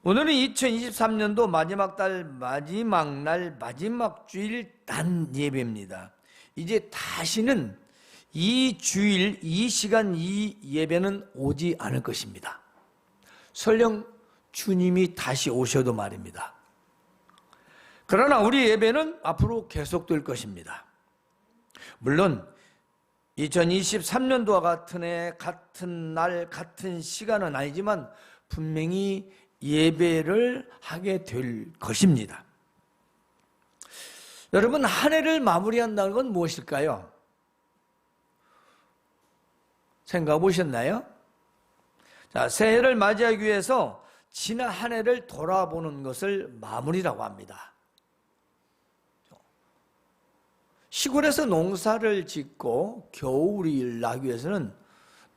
오늘은 2023년도 마지막 달, 마지막 날, 마지막 주일 단 예배입니다. 이제 다시는 이 주일, 이 시간, 이 예배는 오지 않을 것입니다. 설령 주님이 다시 오셔도 말입니다. 그러나 우리 예배는 앞으로 계속될 것입니다. 물론 2023년도와 같은 해, 같은 날, 같은 시간은 아니지만 분명히 예배를 하게 될 것입니다. 여러분, 한 해를 마무리한다는 건 무엇일까요? 생각해 보셨나요? 자, 새해를 맞이하기 위해서 지난 한 해를 돌아보는 것을 마무리라고 합니다. 시골에서 농사를 짓고 겨울이 나기 위해서는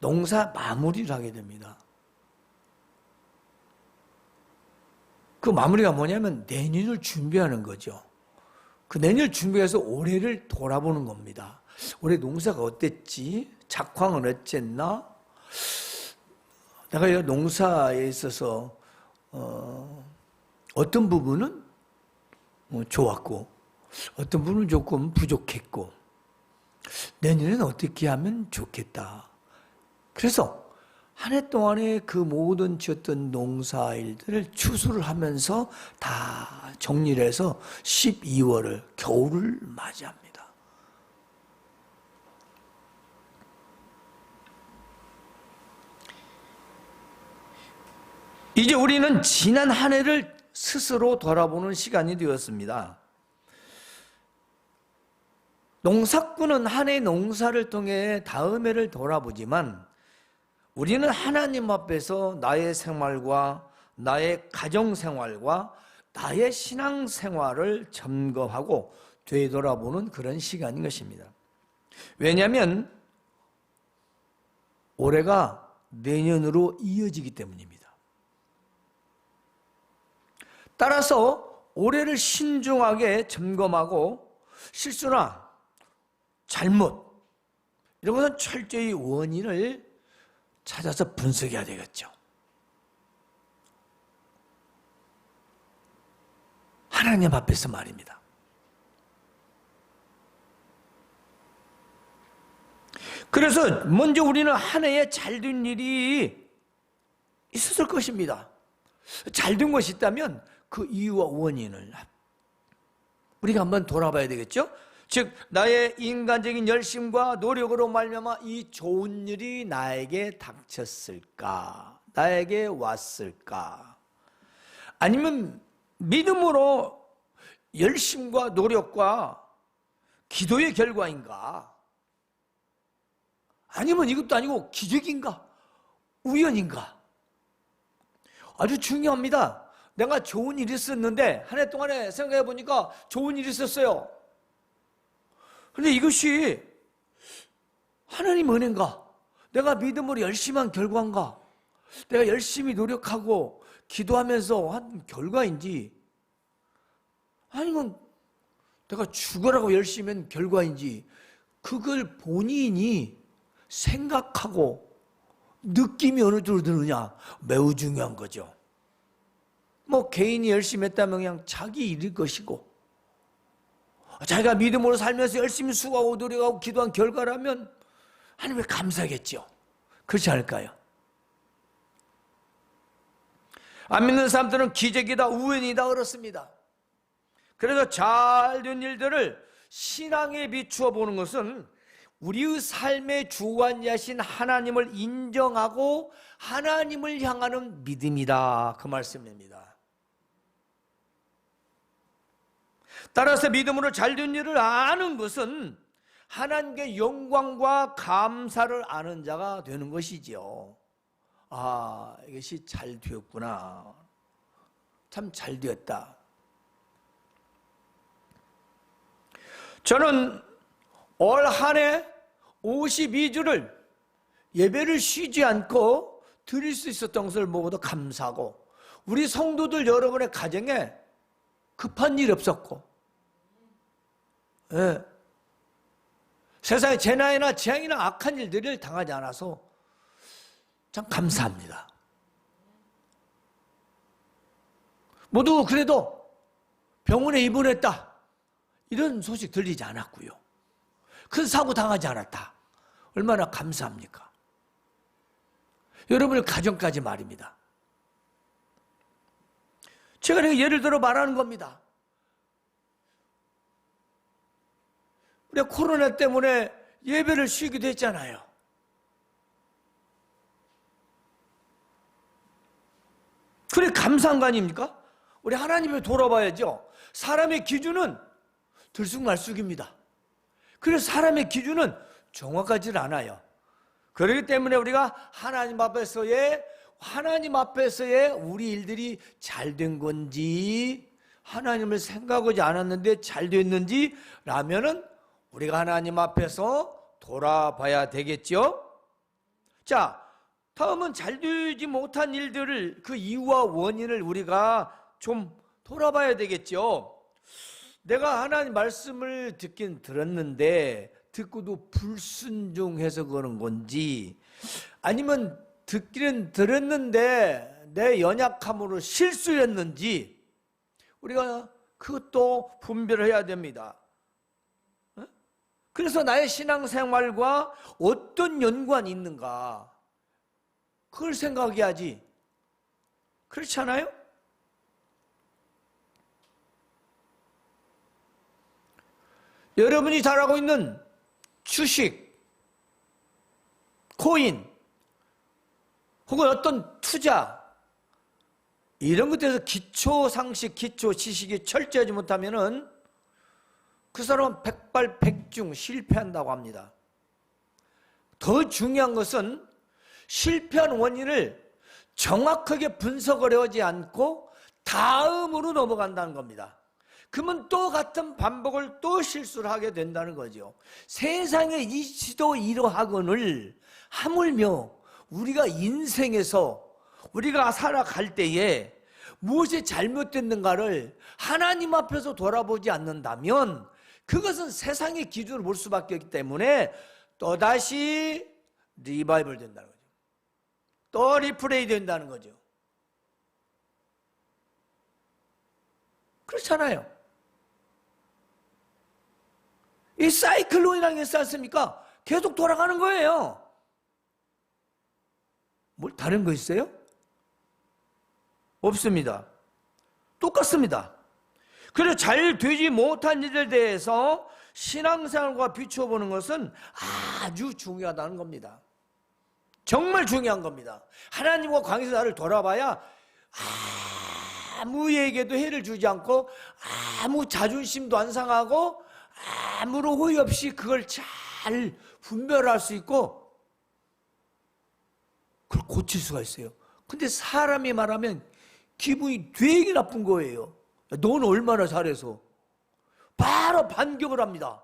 농사 마무리를 하게 됩니다. 그 마무리가 뭐냐면 내년을 준비하는 거죠. 그 내년을 준비해서 올해를 돌아보는 겁니다. 올해 농사가 어땠지? 작황은 어쨌나? 내가 농사에 있어서 어떤 부분은 좋았고 어떤 부분은 조금 부족했고 내년에는 어떻게 하면 좋겠다. 그래서 한 해 동안에 그 모든 지었던 농사일들을 추수를 하면서 다 정리를 해서 12월을 겨울을 맞이합니다. 이제 우리는 지난 한 해를 스스로 돌아보는 시간이 되었습니다. 농사꾼은 한 해 농사를 통해 다음 해를 돌아보지만 우리는 하나님 앞에서 나의 생활과 나의 가정생활과 나의 신앙생활을 점검하고 되돌아보는 그런 시간인 것입니다. 왜냐하면 올해가 내년으로 이어지기 때문입니다. 따라서 올해를 신중하게 점검하고 실수나 잘못 이런 것은 철저히 원인을 찾아서 분석해야 되겠죠. 하나님 앞에서 말입니다. 그래서 먼저 우리는 한 해에 잘된 일이 있었을 것입니다. 잘된 것이 있다면 그 이유와 원인을 우리가 한번 돌아봐야 되겠죠. 즉 나의 인간적인 열심과 노력으로 말미암아 이 좋은 일이 나에게 닥쳤을까? 나에게 왔을까? 아니면 믿음으로 열심과 노력과 기도의 결과인가? 아니면 이것도 아니고 기적인가? 우연인가? 아주 중요합니다. 내가 좋은 일이 있었는데 한 해 동안에 생각해 보니까 좋은 일이 있었어요. 그런데 이것이 하나님 은혜인가? 내가 믿음으로 열심히 한 결과인가? 내가 열심히 노력하고 기도하면서 한 결과인지 아니면 내가 죽으라고 열심히 한 결과인지 그걸 본인이 생각하고 느낌이 어느 정도 드느냐 매우 중요한 거죠. 뭐 개인이 열심히 했다면 그냥 자기 일일 것이고 자기가 믿음으로 살면서 열심히 수고하고 노력하고 기도한 결과라면 하나님에 감사하겠죠. 그렇지 않을까요? 안 믿는 사람들은 기적이다 우연이다 그렇습니다. 그래서 잘된 일들을 신앙에 비추어 보는 것은 우리의 삶의 주관자신 하나님을 인정하고 하나님을 향하는 믿음이다 그 말씀입니다. 따라서 믿음으로 잘된 일을 아는 것은 하나님께 영광과 감사를 아는 자가 되는 것이지요. 아, 이것이 잘 되었구나. 참 잘 되었다. 저는 올 한 해 52주를 예배를 쉬지 않고 드릴 수 있었던 것을 모두 감사하고 우리 성도들 여러분의 가정에 급한 일 없었고 예. 세상에 재난이나 재앙이나 악한 일들을 당하지 않아서 참 감사합니다. 모두 그래도 병원에 입원했다, 이런 소식 들리지 않았고요. 큰 사고 당하지 않았다. 얼마나 감사합니까? 여러분의 가정까지 말입니다. 제가 예를 들어 말하는 겁니다. 우리가 코로나 때문에 예배를 쉬기도 했잖아요. 그래 감사한 거 아닙니까? 우리 하나님을 돌아봐야죠. 사람의 기준은 들쑥날쑥입니다. 그래서 사람의 기준은 정확하지 않아요. 그렇기 때문에 우리가 하나님 앞에서의 우리 일들이 잘 된 건지, 하나님을 생각하지 않았는데 잘 됐는지 라면은 우리가 하나님 앞에서 돌아봐야 되겠죠. 자, 다음은 잘 되지 못한 일들을, 그 이유와 원인을 우리가 좀 돌아봐야 되겠죠. 내가 하나님 말씀을 듣긴 들었는데 듣고도 불순종해서 그런 건지, 아니면 듣기는 들었는데 내 연약함으로 실수했는지, 우리가 그것도 분별해야 됩니다. 그래서 나의 신앙생활과 어떤 연관이 있는가, 그걸 생각해야지. 그렇지 않아요? 여러분이 잘하고 있는 주식, 코인, 혹은 어떤 투자, 이런 것들에서 기초 상식, 기초 지식이 철저하지 못하면은 그 사람은 백발백중 실패한다고 합니다. 더 중요한 것은 실패한 원인을 정확하게 분석을 하지 않고 다음으로 넘어간다는 겁니다. 그러면 또 같은 반복을 또 실수를 하게 된다는 거죠. 세상의 이치도 이러하거늘 하물며 우리가 인생에서 우리가 살아갈 때에 무엇이 잘못됐는가를 하나님 앞에서 돌아보지 않는다면 그것은 세상의 기준을 볼 수밖에 없기 때문에 또다시 리바이벌 된다는 거죠. 또 리플레이 된다는 거죠. 그렇잖아요. 이 사이클론이라는 게 있지 않습니까? 계속 돌아가는 거예요. 뭘 다른 거 있어요? 없습니다. 똑같습니다. 그래서 잘 되지 못한 일에 대해서 신앙생활과 비춰보는 것은 아주 중요하다는 겁니다. 정말 중요한 겁니다. 하나님과 관계에서 나를 돌아봐야 아무에게도 해를 주지 않고 아무 자존심도 안 상하고 아무런 호의 없이 그걸 잘 분별할 수 있고 그걸 고칠 수가 있어요. 근데 사람이 말하면 기분이 되게 나쁜 거예요. 넌 얼마나 잘해서. 바로 반격을 합니다.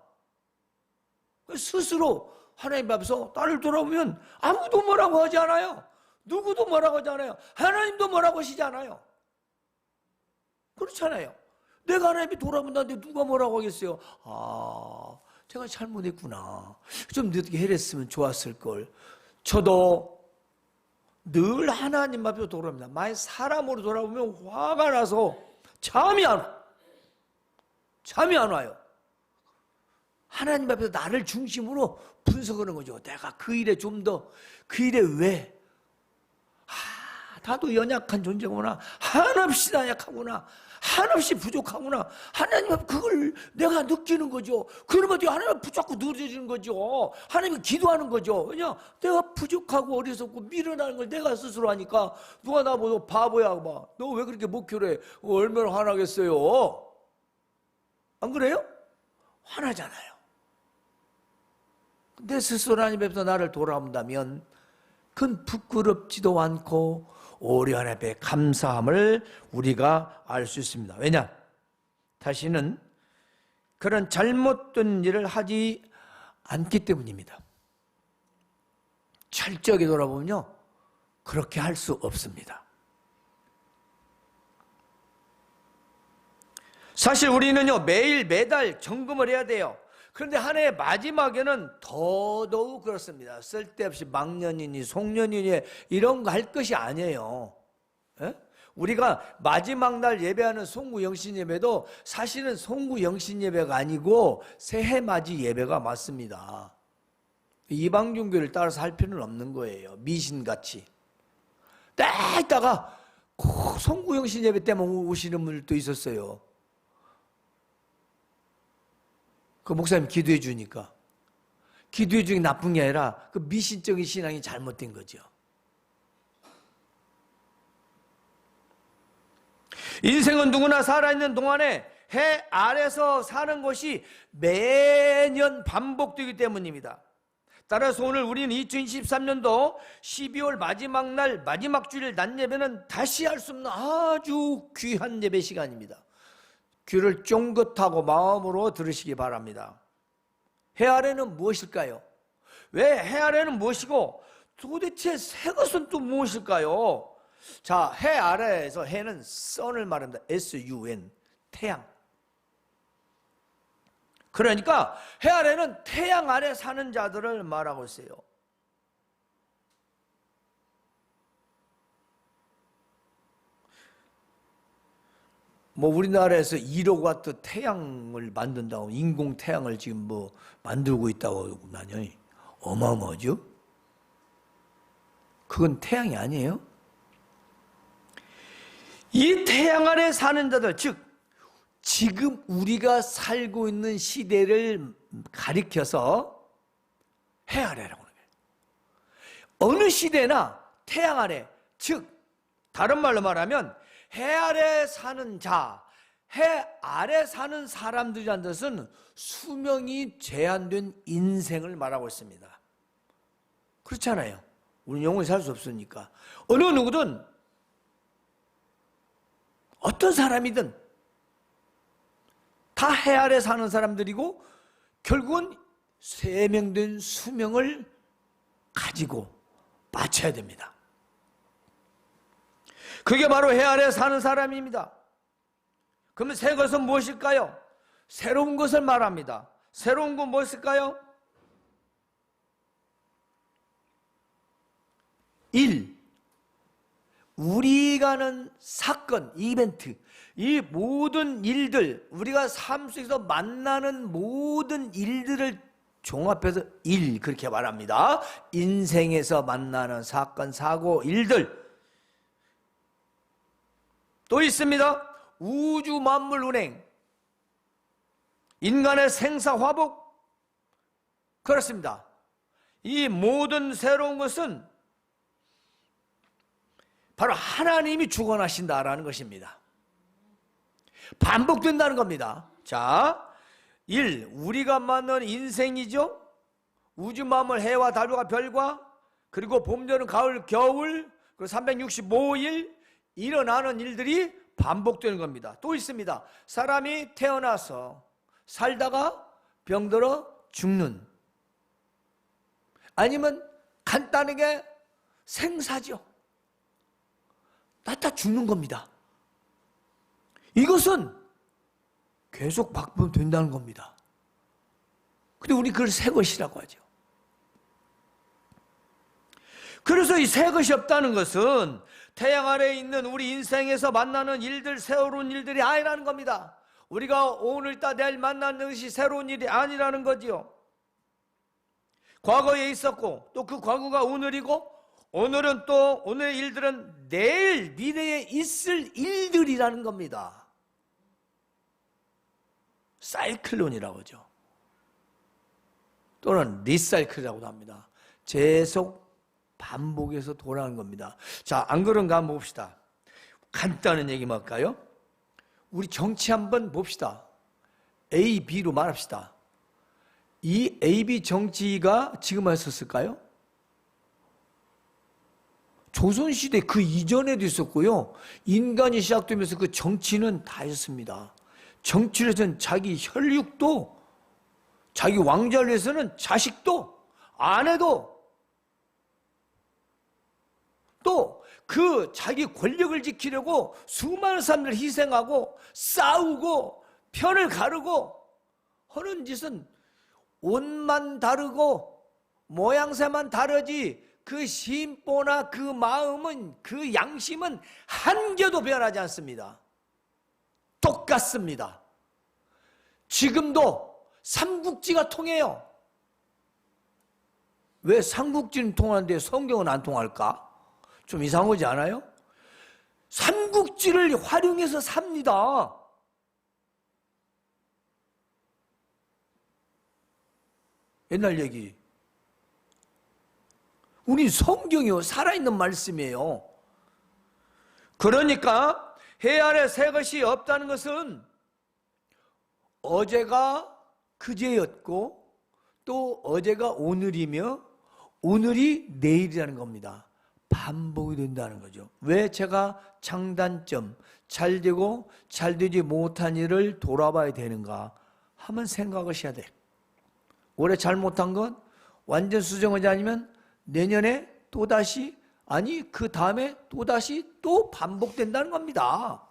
스스로 하나님 앞에서 나를 돌아보면 아무도 뭐라고 하지 않아요. 누구도 뭐라고 하지 않아요. 하나님도 뭐라고 하시지 않아요. 그렇잖아요. 내가 하나님이 돌아본다는데 누가 뭐라고 하겠어요. 제가 잘못했구나. 좀 늦게 해냈으면 좋았을걸. 저도 늘 하나님 앞에 돌아옵니다. 만약 사람으로 돌아보면 화가 나서 잠이 안 와요. 하나님 앞에서 나를 중심으로 분석하는 거죠. 내가 그 일에 좀 더, 그 일에 왜? 나도 연약한 존재구나. 한없이 나약하구나. 한없이 부족하구나. 하나님 앞에 그걸 내가 느끼는 거죠. 그러면 하나님 앞에 자꾸 늘어지는 거죠. 하나님이 기도하는 거죠. 왜냐? 내가 부족하고 어리석고 미련한 걸 내가 스스로 하니까 누가 나보고 바보야 봐. 너 왜 그렇게 목표를 해? 얼마나 화나겠어요? 안 그래요? 화나잖아요. 내 스스로 하나님 앞에서 나를 돌아온다면 그건 부끄럽지도 않고 오래 하나님 앞에 감사함을 우리가 알 수 있습니다. 왜냐? 다시는 그런 잘못된 일을 하지 않기 때문입니다. 철저하게 돌아보면요, 그렇게 할 수 없습니다. 사실 우리는요, 매일 매달 점검을 해야 돼요. 그런데 한 해의 마지막에는 더더욱 그렇습니다. 쓸데없이 망년이니 송년이니 이런 거 할 것이 아니에요. 에? 우리가 마지막 날 예배하는 송구영신 예배도 사실은 송구영신 예배가 아니고 새해맞이 예배가 맞습니다. 이방종교를 따라서 할 필요는 없는 거예요. 미신같이. 딱 있다가 송구영신 예배 때만 오시는 분들도 있었어요. 그 목사님 기도해 주니까. 기도해 주는 게 나쁜 게 아니라 그 미신적인 신앙이 잘못된 거죠. 인생은 누구나 살아있는 동안에 해 아래서 사는 것이 매년 반복되기 때문입니다. 따라서 오늘 우리는 2023년도 12월 마지막 날 마지막 주일 낮 예배는 다시 할 수 없는 아주 귀한 예배 시간입니다. 귀를 쫑긋하고 마음으로 들으시기 바랍니다. 해 아래는 무엇일까요? 왜 해 아래는 무엇이고 도대체 새 것은 또 무엇일까요? 자, 해 아래에서 해는 sun을 말합니다. S-U-N, 태양. 그러니까 해 아래는 태양 아래 사는 자들을 말하고 있어요. 뭐 우리나라에서 1억 와트 태양을 만든다고 인공 태양을 지금 뭐 만들고 있다고 나니 어마어마하죠? 그건 태양이 아니에요. 이 태양 아래 사는 자들, 즉 지금 우리가 살고 있는 시대를 가리켜서 해 아래라고 하는 거예요. 어느 시대나 태양 아래, 즉 다른 말로 말하면 해 아래 사는 자, 해 아래 사는 사람들이라는 뜻은 수명이 제한된 인생을 말하고 있습니다. 그렇잖아요. 우리는 영원히 살 수 없으니까. 어느 누구든 어떤 사람이든 다 해 아래 사는 사람들이고 결국은 세명된 수명을 가지고 바쳐야 됩니다. 그게 바로 해 아래 사는 사람입니다. 그러면 새 것은 무엇일까요? 새로운 것을 말합니다. 새로운 건 무엇일까요? 1. 우리가 하는 사건, 이벤트, 이 모든 일들, 우리가 삶 속에서 만나는 모든 일들을 종합해서 1 그렇게 말합니다. 인생에서 만나는 사건, 사고, 일들. 또 있습니다. 우주 만물 운행, 인간의 생사 화복. 그렇습니다. 이 모든 새로운 것은 바로 하나님이 주관하신다라는 것입니다. 반복된다는 겁니다. 자, 1. 우리가 만나는 인생이죠. 우주 만물 해와 달과 별과 그리고 봄, 여름, 가을, 겨울 그리고 365일 일어나는 일들이 반복되는 겁니다. 또 있습니다. 사람이 태어나서 살다가 병들어 죽는, 아니면 간단하게 생사죠. 다 죽는 겁니다. 이것은 계속 바꾸면 된다는 겁니다. 근데 우리 그걸 새 것이라고 하죠. 그래서 이 새 것이 없다는 것은 태양 아래에 있는 우리 인생에서 만나는 일들, 새로운 일들이 아니라는 겁니다. 우리가 오늘 있다 내일 만나는 것이 새로운 일이 아니라는 거지요. 과거에 있었고 또 그 과거가 오늘이고 오늘은 또 오늘의 일들은 내일 미래에 있을 일들이라는 겁니다. 사이클론이라고 하죠. 또는 리사이클이라고도 합니다. 계속 반복해서 돌아가는 겁니다. 자, 안 그런가 한번 봅시다. 간단한 얘기만 할까요? 우리 정치 한번 봅시다. A, B로 말합시다. 이 A, B 정치가 지금 했었을까요? 조선시대 그 이전에도 있었고요. 인간이 시작되면서 그 정치는 다 있었습니다. 정치에서는 자기 혈육도, 자기 왕자를 위해서는 자식도, 아내도, 또 그 자기 권력을 지키려고 수많은 사람들을 희생하고 싸우고 편을 가르고 하는 짓은 옷만 다르고 모양새만 다르지 그 심보나 그 마음은, 그 양심은 한 개도 변하지 않습니다. 똑같습니다. 지금도 삼국지가 통해요. 왜 삼국지는 통하는데 성경은 안 통할까? 좀 이상하지 않아요? 삼국지를 활용해서 삽니다. 옛날 얘기. 우리 성경이요, 살아있는 말씀이에요. 그러니까 해 아래 새 것이 없다는 것은 어제가 그제였고 또 어제가 오늘이며 오늘이 내일이라는 겁니다. 반복이 된다는 거죠. 왜 제가 장단점, 잘 되고 잘 되지 못한 일을 돌아봐야 되는가 하면 생각을 해야 돼. 올해 잘못한 건 완전 수정하지 않으면 내년에 또다시, 아니 그 다음에 또다시 또 반복된다는 겁니다.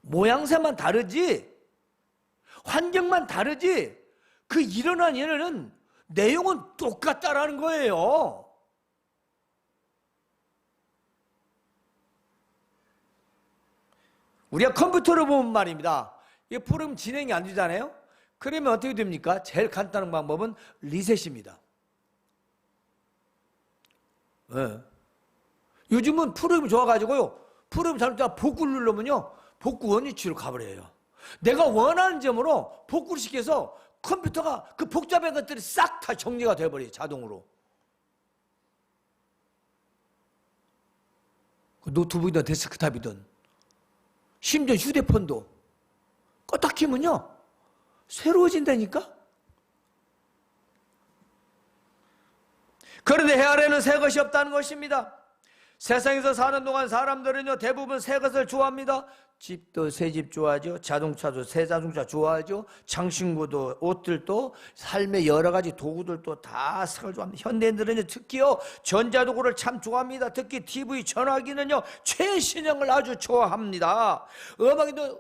모양새만 다르지, 환경만 다르지, 그 일어난 일은 내용은 똑같다라는 거예요. 우리가 컴퓨터로 보면 말입니다, 이게 프로그램 진행이 안 되잖아요. 그러면 어떻게 됩니까? 제일 간단한 방법은 리셋입니다. 네. 요즘은 프로그램이 좋아가지고요, 프로그램 잘못하면 복구를 누르면요, 복구 원위치로 가버려요. 내가 원하는 점으로 복구를 시켜서 컴퓨터가 그 복잡한 것들이 싹 다 정리가 돼버려요, 자동으로. 노트북이든 데스크탑이든 심지어 휴대폰도 껐다 키면요 새로워진다니까. 그런데 해 아래는 새 것이 없다는 것입니다. 세상에서 사는 동안 사람들은요 대부분 새 것을 좋아합니다. 집도 새 집 좋아하죠. 자동차도 새 자동차 좋아하죠. 장신구도, 옷들도, 삶의 여러 가지 도구들도 다 새 걸 좋아합니다. 현대인들은요 특히요 전자도구를 참 좋아합니다. 특히 TV, 전화기는요 최신형을 아주 좋아합니다.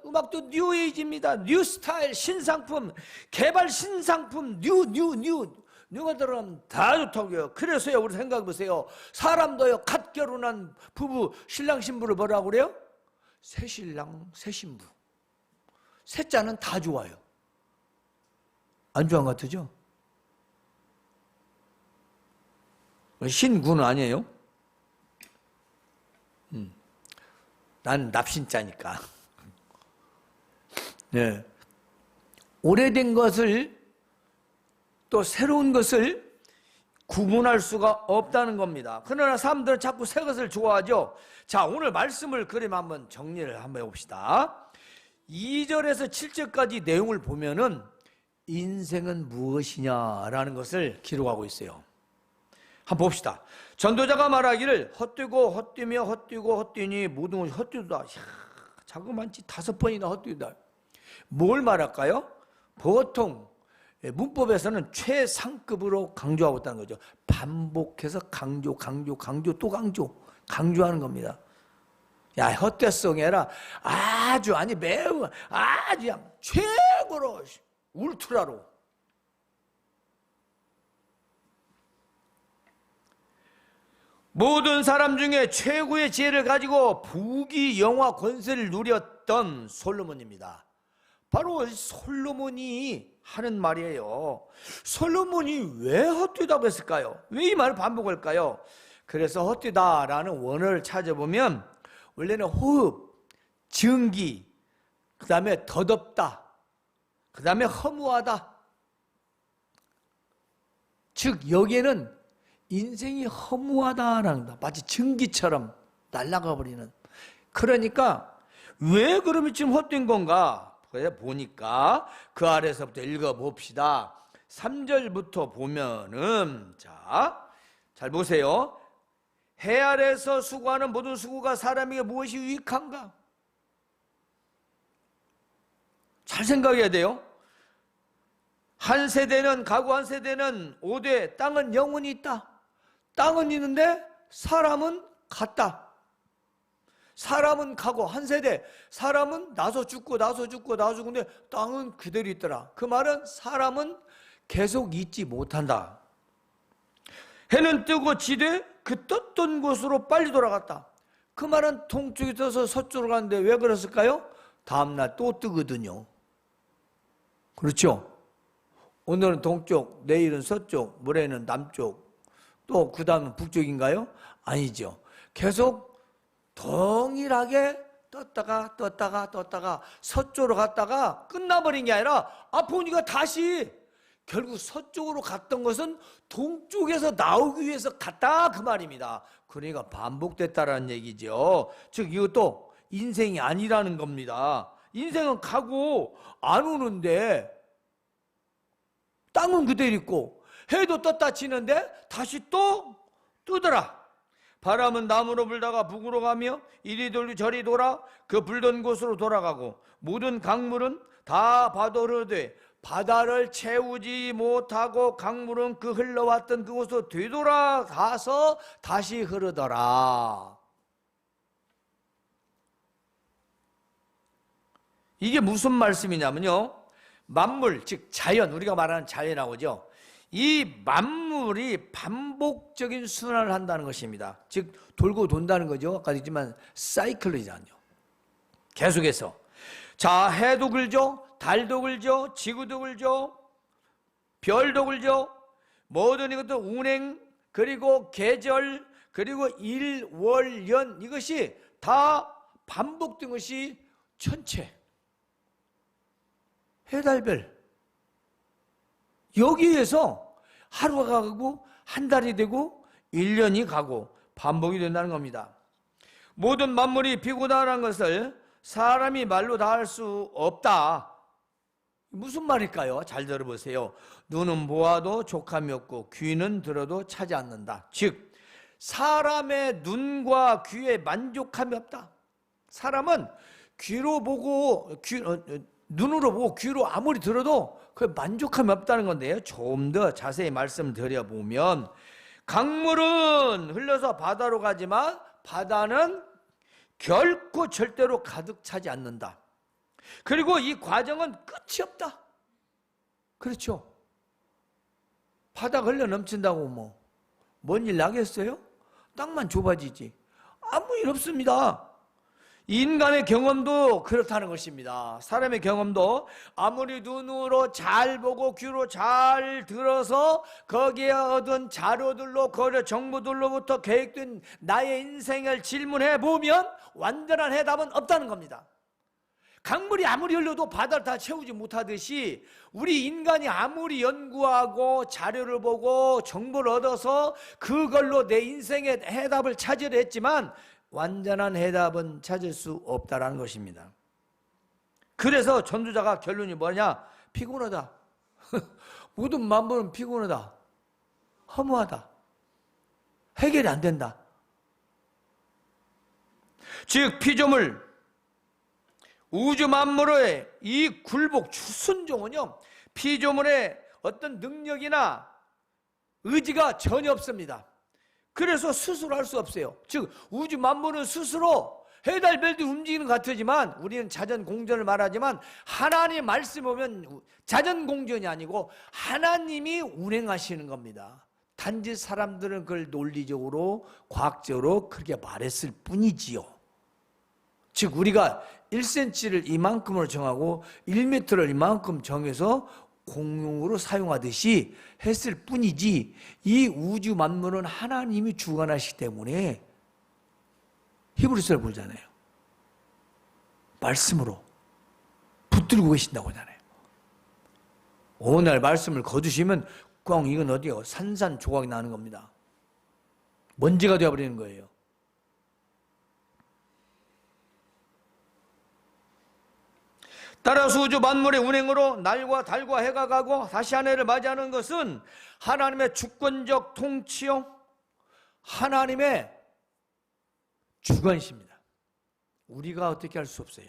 음악도 뉴에이지입니다. 뉴 스타일, 신상품, 개발 신상품, 누가 들어가면 다 좋다고요. 그래서요 우리 생각해보세요. 사람도요 갓 결혼한 부부, 신랑 신부를 뭐라고 그래요? 새 신랑 새 신부. 새 자는 다 좋아요. 안 좋아한 것 같으죠? 신구는 아니에요. 난 납신자니까. 네. 오래된 것을 또 새로운 것을 구분할 수가 없다는 겁니다. 그러나 사람들은 자꾸 새 것을 좋아하죠. 자, 오늘 말씀을 그림 한번 정리를 한번 해봅시다. 2절에서 7절까지 내용을 보면은 인생은 무엇이냐라는 것을 기록하고 있어요. 한번 봅시다. 전도자가 말하기를 헛되고 헛되며 헛되고 헛되니 모든 것이 헛되다. 자그만치 5번이나 헛되다. 뭘 말할까요? 보통 문법에서는 최상급으로 강조하고 있다는 거죠. 반복해서 강조 또 강조하는 겁니다. 야, 헛되성이 아니라 아주, 아니 매우 아주 그냥 최고로 울트라로 모든 사람 중에 최고의 지혜를 가지고 부귀 영화 권세를 누렸던 솔로몬입니다. 바로 솔로몬이 하는 말이에요. 솔로몬이 왜 헛되다고 했을까요? 왜 이 말을 반복할까요? 그래서 헛되다라는 원어를 찾아보면 원래는 호흡, 증기, 그 다음에 더덥다, 그 다음에 허무하다. 즉 여기에는 인생이 허무하다라는 거, 마치 증기처럼 날아가 버리는. 그러니까 왜 그러면 지금 헛된 건가? 그래 보니까 그 아래서부터 읽어봅시다. 3절부터 보면은 자, 잘 보세요. 해 아래서 수고하는 모든 수고가 사람에게 무엇이 유익한가? 잘 생각해야 돼요. 한 세대는 가구 한 세대는 5대, 땅은 영원히 있다. 땅은 있는데 사람은 갔다. 사람은 가고 한 세대, 사람은 나서 죽고 근데 땅은 그대로 있더라. 그 말은 사람은 계속 있지 못한다. 해는 뜨고 지되 그 떴던 곳으로 빨리 돌아갔다. 그 말은 동쪽이 떠서 서쪽으로 가는데 왜 그랬을까요? 다음날 또 뜨거든요. 그렇죠? 오늘은 동쪽, 내일은 서쪽, 모레는 남쪽, 또 그 다음은 북쪽인가요? 아니죠. 계속 동일하게 떴다가 서쪽으로 갔다가 끝나버린 게 아니라 보니까 다시 결국 서쪽으로 갔던 것은 동쪽에서 나오기 위해서 갔다 그 말입니다. 그러니까 반복됐다라는 얘기죠. 즉 이것도 인생이 아니라는 겁니다. 인생은 가고 안 오는데 땅은 그대로 있고 해도 떴다 치는데 다시 또 뜨더라. 바람은 남으로 불다가 북으로 가며 이리 돌리 저리 돌아 그 불던 곳으로 돌아가고 모든 강물은 다 바다로 흐르되 바다를 채우지 못하고 강물은 그 흘러왔던 그곳으로 되돌아가서 다시 흐르더라. 이게 무슨 말씀이냐면요, 만물, 즉 자연, 우리가 말하는 자연하고죠, 이 만물이 반복적인 순환을 한다는 것입니다. 즉 돌고 돈다는 거죠. 아까 했지만 사이클이잖아요. 계속해서. 자, 해도 굴죠, 달도 굴죠, 지구도 굴죠, 별도 굴죠. 모든 이것도 운행, 그리고 계절, 그리고 일, 월, 연, 이것이 다 반복된 것이 천체, 해달별. 여기에서 하루가 가고 한 달이 되고 1년이 가고 반복이 된다는 겁니다. 모든 만물이 피곤하다는 것을 사람이 말로 다 할 수 없다. 무슨 말일까요? 잘 들어보세요. 눈은 보아도 족함이 없고 귀는 들어도 차지 않는다. 즉 사람의 눈과 귀에 만족함이 없다. 사람은 귀로 보고 눈으로 보고 귀로 아무리 들어도 그 만족함이 없다는 건데요. 조금 더 자세히 말씀드려보면 강물은 흘러서 바다로 가지만 바다는 결코 절대로 가득 차지 않는다. 그리고 이 과정은 끝이 없다. 그렇죠? 바다가 흘러 넘친다고 뭔 일 나겠어요? 땅만 좁아지지. 아무 일 없습니다. 인간의 경험도 그렇다는 것입니다. 사람의 경험도 아무리 눈으로 잘 보고 귀로 잘 들어서 거기에 얻은 자료들로 거래 정보들로부터 계획된 나의 인생을 질문해 보면 완전한 해답은 없다는 겁니다. 강물이 아무리 흘러도 바다를 다 채우지 못하듯이 우리 인간이 아무리 연구하고 자료를 보고 정보를 얻어서 그걸로 내 인생의 해답을 찾으려 했지만 완전한 해답은 찾을 수 없다는 것입니다. 그래서 전도자가 결론이 뭐냐? 피곤하다. 모든 만물은 피곤하다. 허무하다. 해결이 안 된다. 즉 피조물, 우주 만물의 이 굴복, 순종은요, 피조물의 어떤 능력이나 의지가 전혀 없습니다. 그래서 스스로 할 수 없어요. 즉 우주 만물은 스스로 해달별도 움직이는 것 같지만 우리는 자전공전을 말하지만 하나님의 말씀 보면 자전공전이 아니고 하나님이 운행하시는 겁니다. 단지 사람들은 그걸 논리적으로 과학적으로 그렇게 말했을 뿐이지요. 즉 우리가 1cm를 이만큼으로 정하고 1m를 이만큼 정해서 공용으로 사용하듯이 했을 뿐이지 이 우주 만물은 하나님이 주관하시기 때문에 히브리서를 보잖아요. 말씀으로 붙들고 계신다고 하잖아요. 오늘 말씀을 거두시면 꽝 이건 어디요? 산산조각이 나는 겁니다. 먼지가 되어버리는 거예요. 따라서 우주 만물의 운행으로 날과 달과 해가 가고 다시 한 해를 맞이하는 것은 하나님의 주권적 통치요, 하나님의 주관이십니다. 우리가 어떻게 할 수 없어요.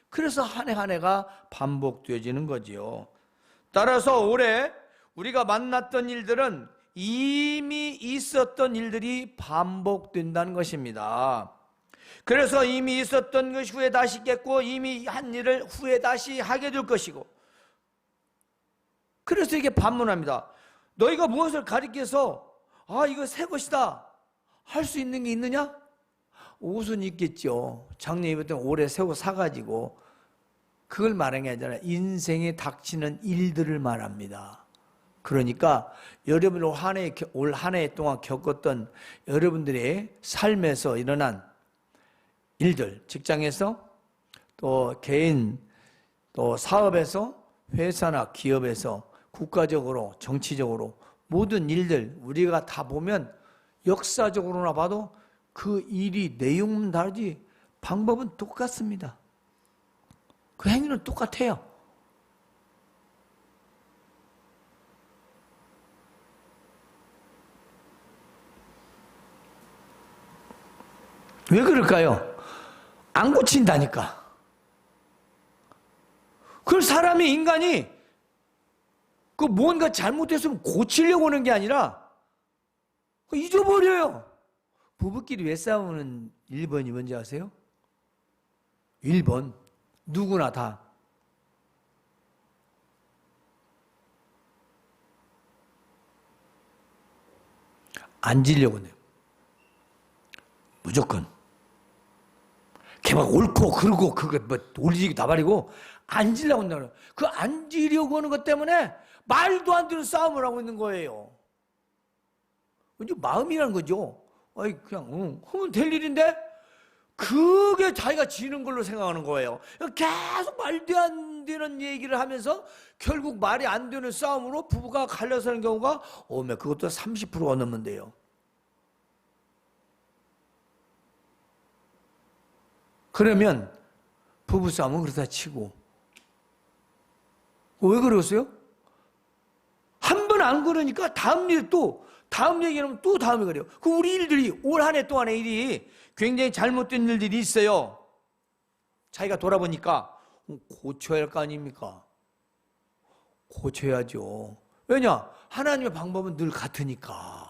그래서 한 해 한 해가 반복되어지는 거지요. 따라서 올해 우리가 만났던 일들은 이미 있었던 일들이 반복된다는 것입니다. 그래서 이미 있었던 것이 후에 다시 있겠고 이미 한 일을 후에 다시 하게 될 것이고, 그래서 이게 반문합니다. 너희가 무엇을 가리켜서 이거 새 것이다 할 수 있는 게 있느냐? 옷은 있겠죠. 작년에 입었던 올해 새 옷 사가지고. 그걸 말하는 게 아니라 인생에 닥치는 일들을 말합니다. 그러니까 여러분이 올 한 해 동안 겪었던 여러분들의 삶에서 일어난 일들, 직장에서 또 개인, 또 사업에서, 회사나 기업에서, 국가적으로, 정치적으로 모든 일들 우리가 다 보면 역사적으로나 봐도 그 일이 내용은 다르지 방법은 똑같습니다. 그 행위는 똑같아요. 왜 그럴까요? 안 고친다니까. 그 사람이, 인간이 그 뭔가 잘못했으면 고치려고 하는 게 아니라 잊어버려요. 부부끼리 왜 싸우는 1번이 뭔지 아세요? 1번 누구나 다 앉으려고 해요. 무조건. 걔 막 옳고 그러고 그거 뭐 올리기 다 버리고 앉으려고 한다는 거예요. 그 앉으려고 하는 것 때문에 말도 안 되는 싸움을 하고 있는 거예요. 이제 마음이라는 거죠. 그냥 하면 될 일인데 그게 자기가 지는 걸로 생각하는 거예요. 계속 말도 안 되는 얘기를 하면서 결국 말이 안 되는 싸움으로 부부가 갈려서는 경우가 그것도 30%가 넘는데요. 그러면 부부싸움은 그렇다 치고 왜 그러세요? 한 번 안 그러니까 다음 얘기하면 또 다음에 그래요. 우리 일들이 올 한 해 동안의 일이 굉장히 잘못된 일들이 있어요. 자기가 돌아보니까 고쳐야 할 거 아닙니까? 고쳐야죠. 왜냐? 하나님의 방법은 늘 같으니까.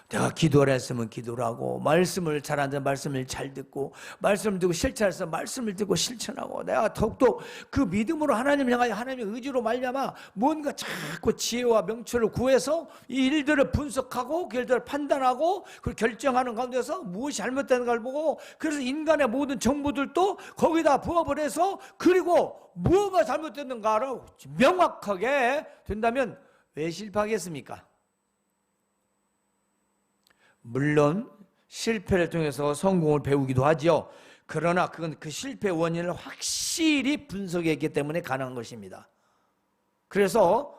내가 기도를 했으면 기도를 하고, 말씀을 잘하는 말씀을 잘 듣고, 말씀을 듣고 실천해서 말씀을 듣고 실천하고, 내가 더욱더 그 믿음으로 하나님을 향하여 하나님의 의지로 말미암아 뭔가 자꾸 지혜와 명철을 구해서 이 일들을 분석하고, 그 일들을 판단하고, 그걸 결정하는 가운데서 무엇이 잘못되는 걸 보고, 그래서 인간의 모든 정보들도 거기다 부합을 해서, 그리고 뭐가 잘못됐는가를 명확하게 된다면 왜 실패하겠습니까? 물론 실패를 통해서 성공을 배우기도 하죠. 그러나 그건 그 실패 원인을 확실히 분석했기 때문에 가능한 것입니다. 그래서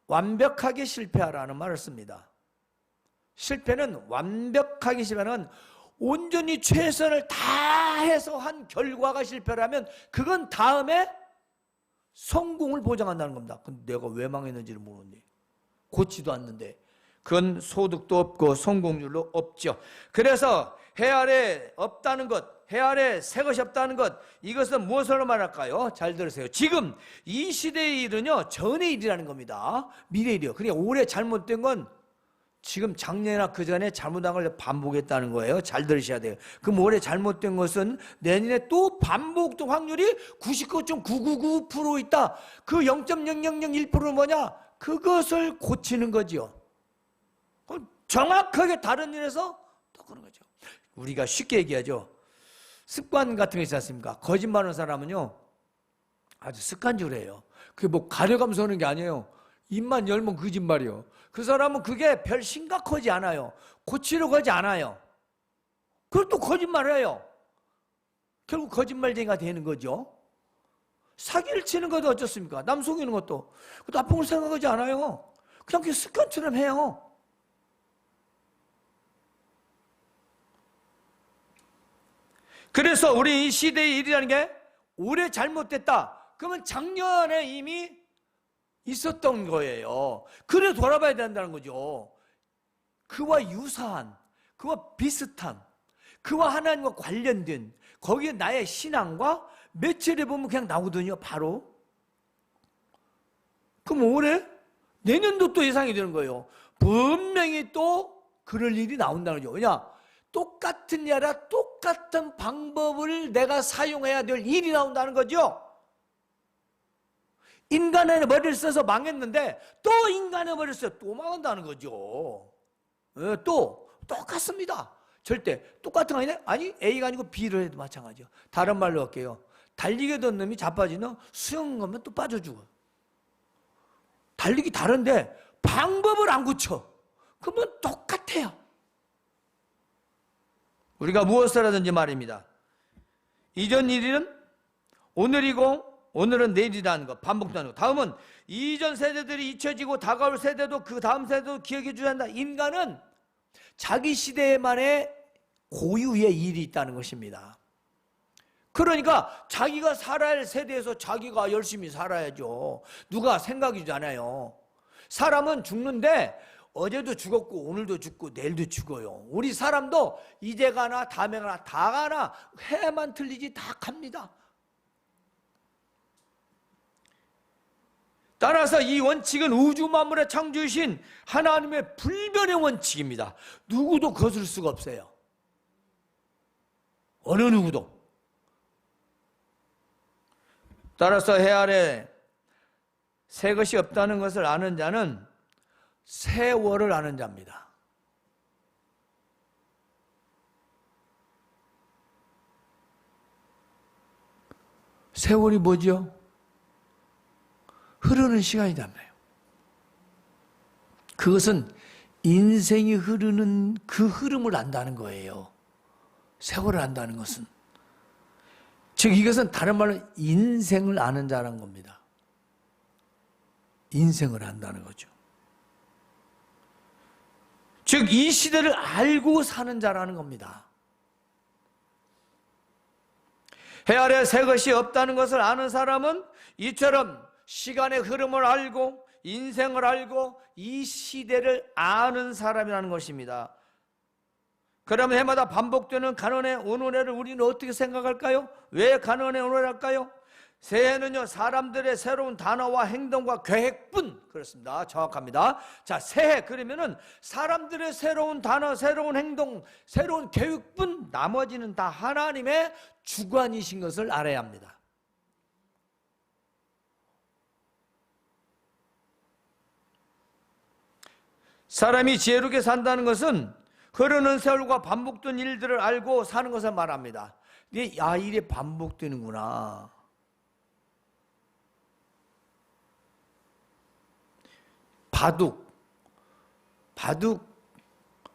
완벽하게 실패하라는 말을 씁니다. 실패는 완벽하게 실패는 온전히 최선을 다해서 한 결과가 실패라면 그건 다음에 성공을 보장한다는 겁니다. 근데 내가 왜 망했는지를 모르는데, 고치도 않는데, 그건 소득도 없고 성공률도 없죠. 그래서 해 아래 없다는 것, 해 아래 새 것이 없다는 것, 이것은 무엇으로 말할까요? 잘 들으세요. 지금 이 시대의 일은요, 전의 일이라는 겁니다. 미래 일이요. 그러니까 올해 잘못된 건 지금 작년이나 그 전에 잘못한 걸 반복했다는 거예요. 잘 들으셔야 돼요. 그럼 올해 잘못된 것은 내년에 또 반복될 확률이 99.999% 있다. 그 0.0001%는 뭐냐? 그것을 고치는 거지요. 정확하게 다른 일에서 또 그런 거죠. 우리가 쉽게 얘기하죠. 습관 같은 게 있지 않습니까? 거짓말하는 사람은요, 아주 습관적으로 해요. 그게 뭐 가려가면서 하는 게 아니에요. 입만 열면 거짓말이요. 그 사람은 그게 별 심각하지 않아요. 고치려고 하지 않아요. 그걸 또 거짓말을 해요. 결국 거짓말쟁이가 되는 거죠. 사기를 치는 것도 어떻습니까? 남 속이는 것도. 나쁜 걸 생각하지 않아요. 그냥 그 습관처럼 해요. 그래서 우리 이 시대의 일이라는 게 올해 잘못됐다. 그러면 작년에 이미 있었던 거예요. 그래 돌아봐야 된다는 거죠. 그와 유사한, 그와 비슷한, 그와 하나님과 관련된 거기에 나의 신앙과 매체를 보면 그냥 나오거든요. 바로. 그럼 올해? 내년도 또 예상이 되는 거예요. 분명히 또 그럴 일이 나온다는 거죠. 왜냐? 똑같은 일 아니라 똑같은 방법을 내가 사용해야 될 일이 나온다는 거죠. 인간의 머리를 써서 망했는데 또 인간의 머리를 써서 또 망한다는 거죠. 또 똑같습니다. 절대 똑같은 거 아니네? 아니, A가 아니고 B를 해도 마찬가지요. 다른 말로 할게요. 달리게 된 놈이 자빠지면 수영 가면 또 빠져 죽어. 달리기 다른데 방법을 안 고쳐. 그러면 똑같아요. 우리가 무엇을 하든지 말입니다. 이전 일은 오늘이고 오늘은 내일이라는 것, 반복되는 것. 다음은 이전 세대들이 잊혀지고 다가올 세대도 그 다음 세대도 기억해 줘야 한다. 인간은 자기 시대만의 고유의 일이 있다는 것입니다. 그러니까 자기가 살아야 할 세대에서 자기가 열심히 살아야죠. 누가 생각이잖아요. 사람은 죽는데 어제도 죽었고 오늘도 죽고 내일도 죽어요. 우리 사람도 이제 가나 다음에 가나 다 가나 해만 틀리지 다 갑니다. 따라서 이 원칙은 우주 만물의 창조주신 하나님의 불변의 원칙입니다. 누구도 거슬 수가 없어요. 어느 누구도. 따라서 해 아래 새 것이 없다는 것을 아는 자는 세월을 아는 자입니다. 세월이 뭐죠? 흐르는 시간이란 말이에요. 그것은 인생이 흐르는 그 흐름을 안다는 거예요. 세월을 안다는 것은. 즉 이것은 다른 말로 인생을 아는 자라는 겁니다. 인생을 안다는 거죠. 즉 이 시대를 알고 사는 자라는 겁니다. 해 아래 새 것이 없다는 것을 아는 사람은 이처럼 시간의 흐름을 알고 인생을 알고 이 시대를 아는 사람이라는 것입니다. 그러면 해마다 반복되는 가난의 온원해를 우리는 어떻게 생각할까요? 왜 가난의 온원할까요? 새해는요 사람들의 새로운 단어와 행동과 계획뿐. 그렇습니다. 정확합니다. 자, 새해 그러면은 사람들의 새로운 단어, 새로운 행동, 새로운 계획뿐. 나머지는 다 하나님의 주관이신 것을 알아야 합니다. 사람이 지혜롭게 산다는 것은 흐르는 세월과 반복된 일들을 알고 사는 것을 말합니다. 야, 일이 반복되는구나. 바둑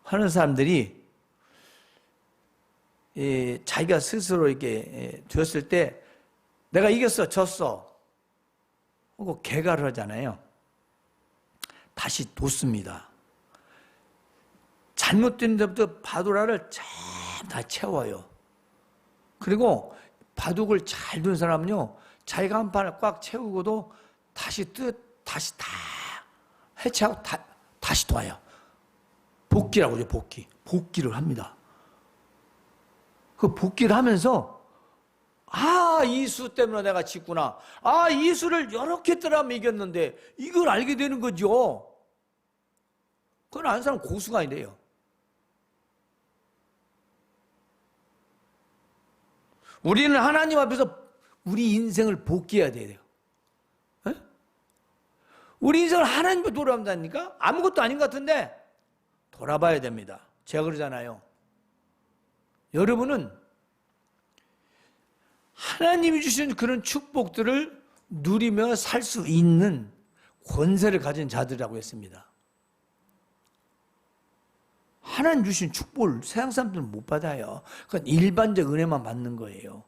하는 사람들이 자기가 스스로 이렇게 졌을 때 내가 이겼어, 졌어 하고 개가를 하잖아요. 다시 뒀습니다. 잘못된 데부터 바둑알을 다 채워요. 그리고 바둑을 잘 둔 사람은요 자기가 한 판을 꽉 채우고도 다시 다 해체하고 다시 둬요. 복기라고 하죠. 복기를 합니다. 그 복기를 하면서 이 수 때문에 내가 졌구나. 이 수를 이렇게 뜨라면 이겼는데 이걸 알게 되는 거죠. 그건 아는 사람 고수가 아니래요. 우리는 하나님 앞에서 우리 인생을 복귀해야 돼요. 에? 우리 인생을 하나님께 돌아온다니까? 아무것도 아닌 것 같은데 돌아봐야 됩니다. 제가 그러잖아요. 여러분은 하나님이 주신 그런 축복들을 누리며 살 수 있는 권세를 가진 자들이라고 했습니다. 하나님 주신 축복을 세상 사람들은 못 받아요. 그건 일반적 은혜만 받는 거예요.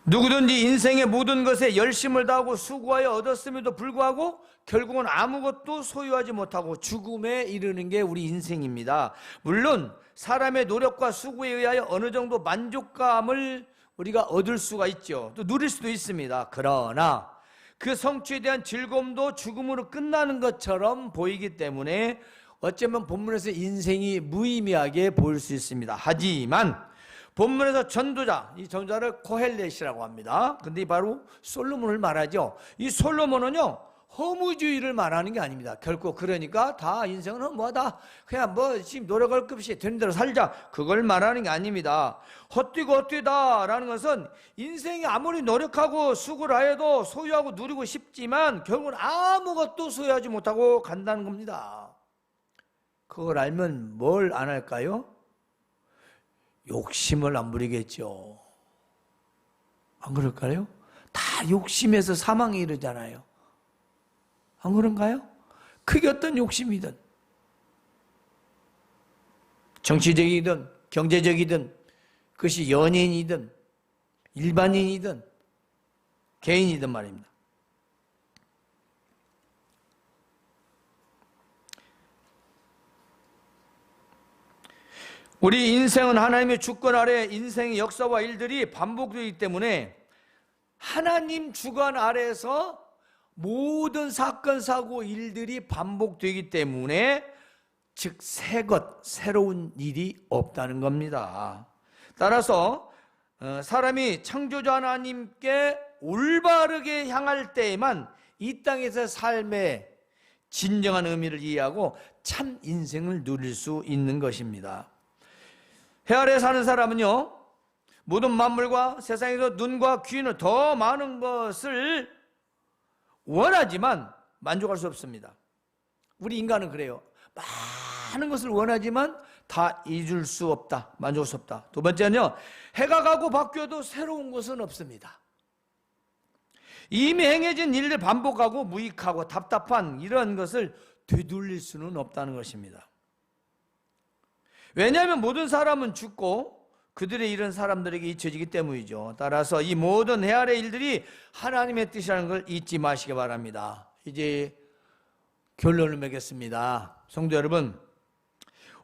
누구든지 인생의 모든 것에 열심을 다하고 수고하여 얻었음에도 불구하고 결국은 아무것도 소유하지 못하고 죽음에 이르는 게 우리 인생입니다. 물론 사람의 노력과 수고에 의하여 어느 정도 만족감을 우리가 얻을 수가 있죠. 또 누릴 수도 있습니다. 그러나 그 성취에 대한 즐거움도 죽음으로 끝나는 것처럼 보이기 때문에 어쩌면 본문에서 인생이 무의미하게 보일 수 있습니다. 하지만 본문에서 전도자, 이 전도자를 코헬렛이라고 합니다. 근데 바로 솔로몬을 말하죠. 이 솔로몬은요 허무주의를 말하는 게 아닙니다. 결코 그러니까 다 인생은 허무하다. 그냥 뭐 지금 노력할 것 없이 되는 대로 살자. 그걸 말하는 게 아닙니다. 헛되고 헛되다라는 것은 인생이 아무리 노력하고 수고를 하여도 소유하고 누리고 싶지만 결국은 아무것도 소유하지 못하고 간다는 겁니다. 그걸 알면 뭘 안 할까요? 욕심을 안 부리겠죠. 안 그럴까요? 다 욕심에서 사망에 이르잖아요. 안 그런가요? 그게 어떤 욕심이든 정치적이든 경제적이든 그것이 연예인이든 일반인이든 개인이든 말입니다. 우리 인생은 하나님의 주권 아래 인생의 역사와 일들이 반복되기 때문에 하나님 주권 아래에서 모든 사건, 사고, 일들이 반복되기 때문에 즉 새 것, 새로운 일이 없다는 겁니다. 따라서 사람이 창조주 하나님께 올바르게 향할 때에만 이 땅에서 삶의 진정한 의미를 이해하고 참 인생을 누릴 수 있는 것입니다. 해 아래 사는 사람은요, 모든 만물과 세상에서 눈과 귀는 더 많은 것을 원하지만 만족할 수 없습니다. 우리 인간은 그래요. 많은 것을 원하지만 다 잊을 수 없다. 만족할 수 없다. 두 번째는요, 해가 가고 바뀌어도 새로운 것은 없습니다. 이미 행해진 일을 반복하고 무익하고 답답한 이런 것을 되돌릴 수는 없다는 것입니다. 왜냐하면 모든 사람은 죽고 그들의 일은 사람들에게 잊혀지기 때문이죠. 따라서 이 모든 해 아래 일들이 하나님의 뜻이라는 걸 잊지 마시기 바랍니다. 이제 결론을 맺겠습니다. 성도 여러분,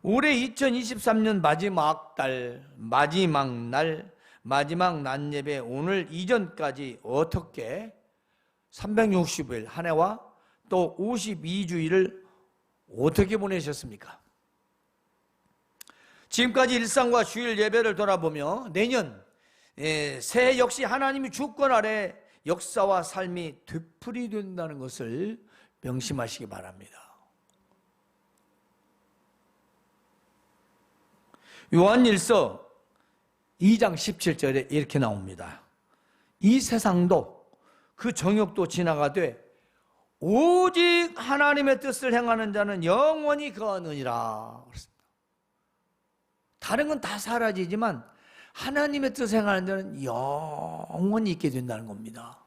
올해 2023년 마지막 달, 마지막 날, 마지막 낮예배 오늘 이전까지 어떻게 365일 한 해와 또 52주일을 어떻게 보내셨습니까? 지금까지 일상과 주일 예배를 돌아보며 내년 새해 역시 하나님의 주권 아래 역사와 삶이 되풀이된다는 것을 명심하시기 바랍니다. 요한일서 2장 17절에 이렇게 나옵니다. 이 세상도 그 정욕도 지나가되 오직 하나님의 뜻을 행하는 자는 영원히 거하느니라. 다른 건 다 사라지지만 하나님의 뜻을 행하는 자는 영원히 있게 된다는 겁니다.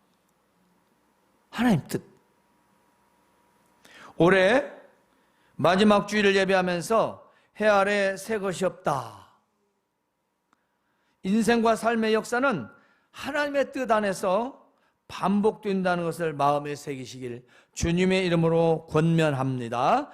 하나님 뜻. 올해 마지막 주일을 예배하면서 해 아래 새 것이 없다. 인생과 삶의 역사는 하나님의 뜻 안에서 반복된다는 것을 마음에 새기시길 주님의 이름으로 권면합니다.